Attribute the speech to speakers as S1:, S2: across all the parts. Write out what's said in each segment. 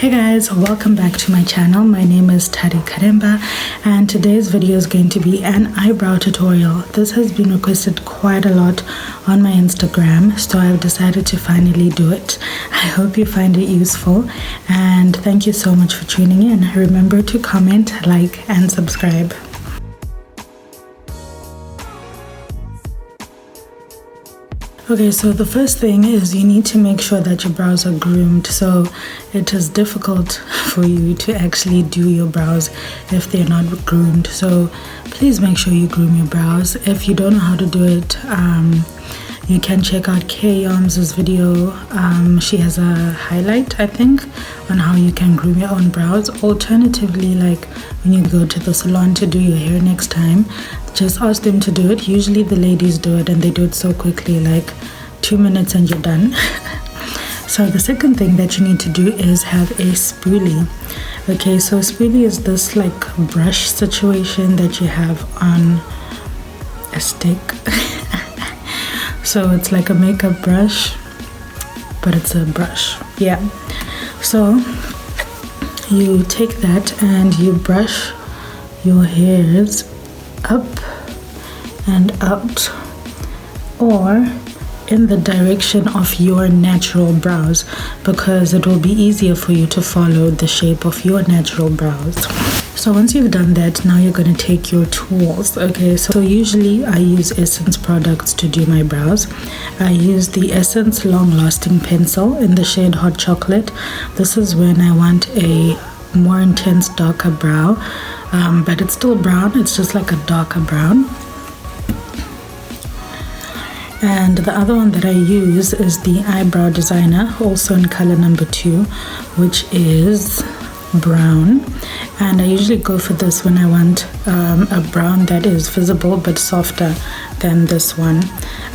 S1: Hey guys, welcome back to my channel. My name is Tarikaremba and today's video is going to be an eyebrow tutorial. This has been requested quite a lot on my Instagram, so I've decided to finally do it. I hope you find it useful and thank you so much for tuning in. Remember to comment, like and subscribe. Okay, so the first thing is you need to make sure that your brows are groomed. So it is difficult for you to actually do your brows if they're not groomed. So please make sure you groom your brows. If you don't know how to do it, you can check out Kay Yom's video. She has a highlight, I think, on how you can groom your own brows. Alternatively, like when you go to the salon to do your hair next time, just ask them to do it. Usually the ladies do it and they do it so quickly, like 2 minutes and you're done. So the second thing that you need to do is have a spoolie. Okay, so a spoolie is this like brush situation that you have on a stick. So it's like a makeup brush, but it's a brush. Yeah. So you take that and you brush your hairs up and out, or in the direction of your natural brows, because it will be easier for you to follow the shape of your natural brows. So once you've done that, now you're going to take your tools. Okay, so usually I use Essence products to do my brows. I use the Essence Long Lasting Pencil in the shade Hot Chocolate. This is when I want a more intense, darker brow, but it's still brown. It's just like a darker brown. And the other one that I use is the Eyebrow Designer, also in color number 2, which is brown. And I usually go for this when I want a brown that is visible but softer than this one.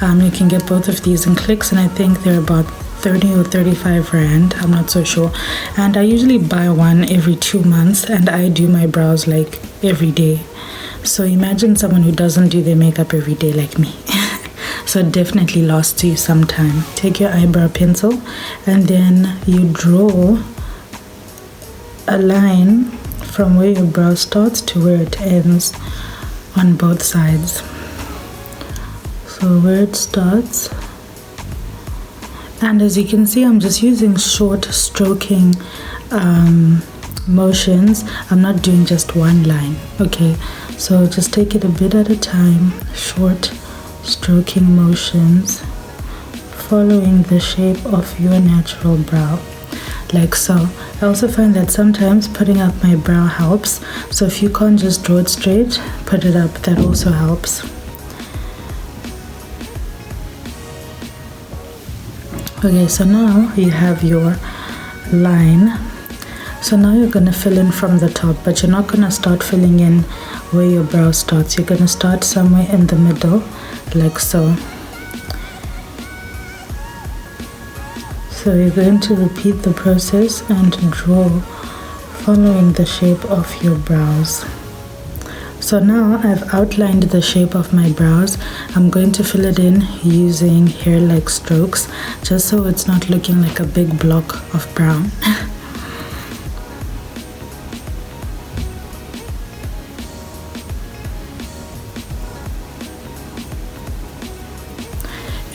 S1: You can get both of these in Clicks, and I think they're about 30 or 35 rand, I'm not so sure. And I usually buy one every 2 months, and I do my brows like every day. So imagine someone who doesn't do their makeup every day like me. So it definitely lasts you some time. Take your eyebrow pencil and then you draw a line from where your brow starts to where it ends on both sides. So where it starts, and as you can see, I'm just using short stroking motions. I'm not doing just one line. Okay, so just take it a bit at a time, short stroking motions, following the shape of your natural brow, like so. I also find that sometimes putting up my brow helps. So if you can't just draw it straight, put it up. That also helps. Okay, so now you have your line. So now you're going to fill in from the top, but you're not going to start filling in where your brow starts. You're going to start somewhere in the middle, like so. So you're going to repeat the process and draw following the shape of your brows. So now I've outlined the shape of my brows. I'm going to fill it in using hair-like strokes, just so it's not looking like a big block of brown.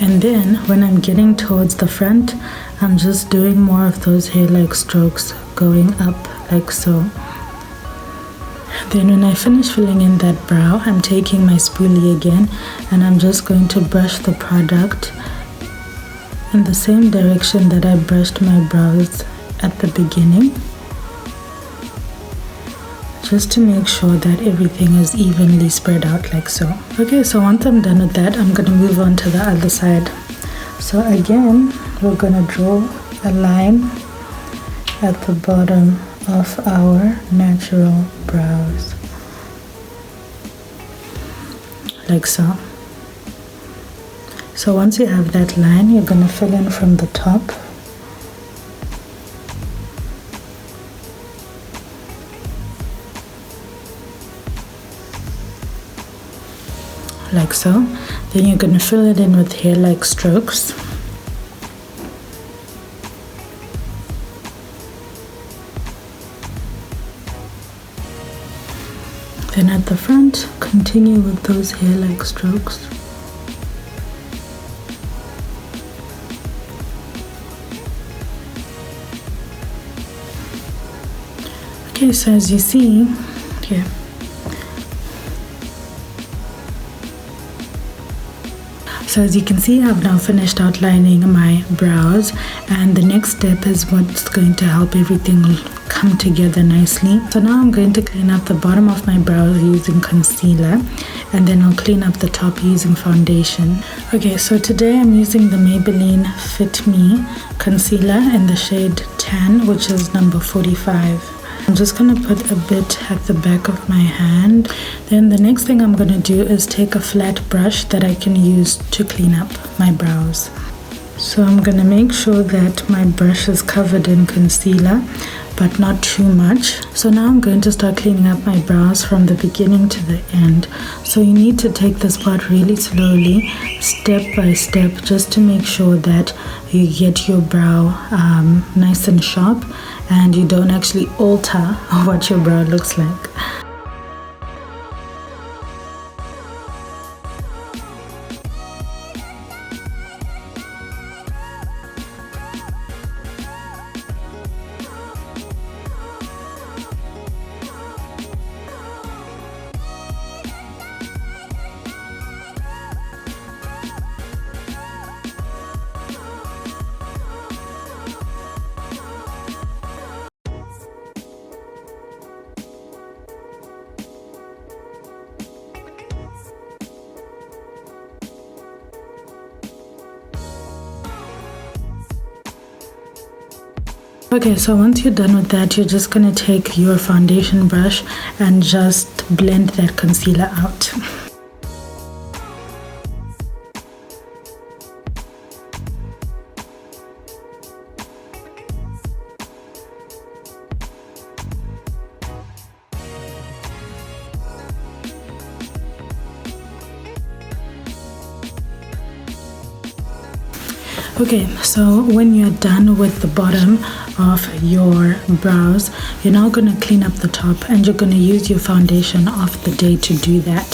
S1: And then when I'm getting towards the front, I'm just doing more of those hair-like strokes going up like so. Then when I finish filling in that brow, I'm taking my spoolie again and I'm just going to brush the product in the same direction that I brushed my brows at the beginning, just to make sure that everything is evenly spread out like so. Okay, so once I'm done with that, I'm going to move on to the other side. So again, we're going to draw a line at the bottom of our natural brows, like so. So once you have that line, you're going to fill in from the top, like so. Then you're going to fill it in with hair-like strokes. Then at the front, continue with those hair-like strokes. Okay, so as you see here, so as you can see, I've now finished outlining my brows, and the next step is what's going to help everything come together nicely. So now I'm going to clean up the bottom of my brows using concealer, and then I'll clean up the top using foundation. Okay, so today I'm using the Maybelline Fit Me concealer in the shade Tan, which is number 45. I'm just going to put a bit at the back of my hand. Then the next thing I'm going to do is take a flat brush that I can use to clean up my brows. So I'm going to make sure that my brush is covered in concealer, but not too much. So now I'm going to start cleaning up my brows from the beginning to the end. So you need to take this part really slowly, step by step, just to make sure that you get your brow nice and sharp and you don't actually alter what your brow looks like. Okay, so once you're done with that, you're just going to take your foundation brush and just blend that concealer out. Okay, so when you're done with the bottom of your brows, you're now going to clean up the top, and you're going to use your foundation of the day to do that,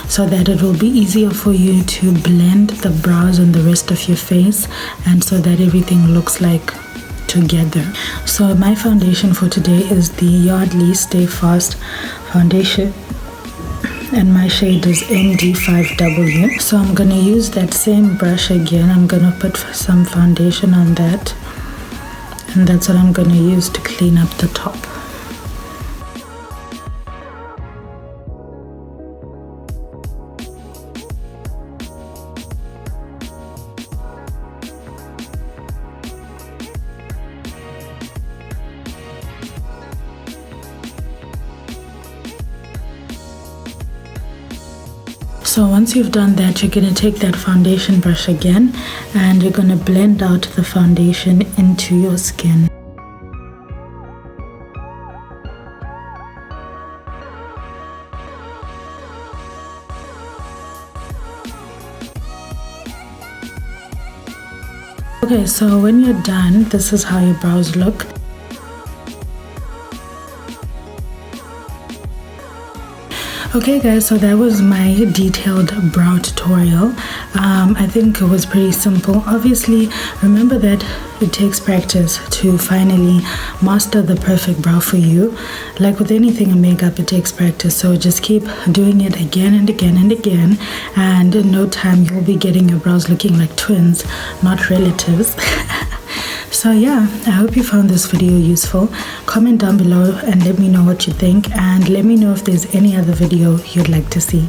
S1: so that it will be easier for you to blend the brows and the rest of your face, and so that everything looks like together. So my foundation for today is the Yardley Stay Fast foundation, and my shade is MD5W. So I'm going to use that same brush again. I'm going to put some foundation on that, and that's what I'm going to use to clean up the top. So once you've done that, you're going to take that foundation brush again, and you're going to blend out the foundation into your skin. Okay, so when you're done, this is how your brows look. Okay guys, so that was my detailed brow tutorial. I think it was pretty simple. Obviously, remember that it takes practice to finally master the perfect brow for you. Like with anything in makeup, it takes practice, so just keep doing it again and again and again, and in no time you'll be getting your brows looking like twins, not relatives. So yeah, I hope you found this video useful. Comment down below and let me know what you think, and let me know if there's any other video you'd like to see.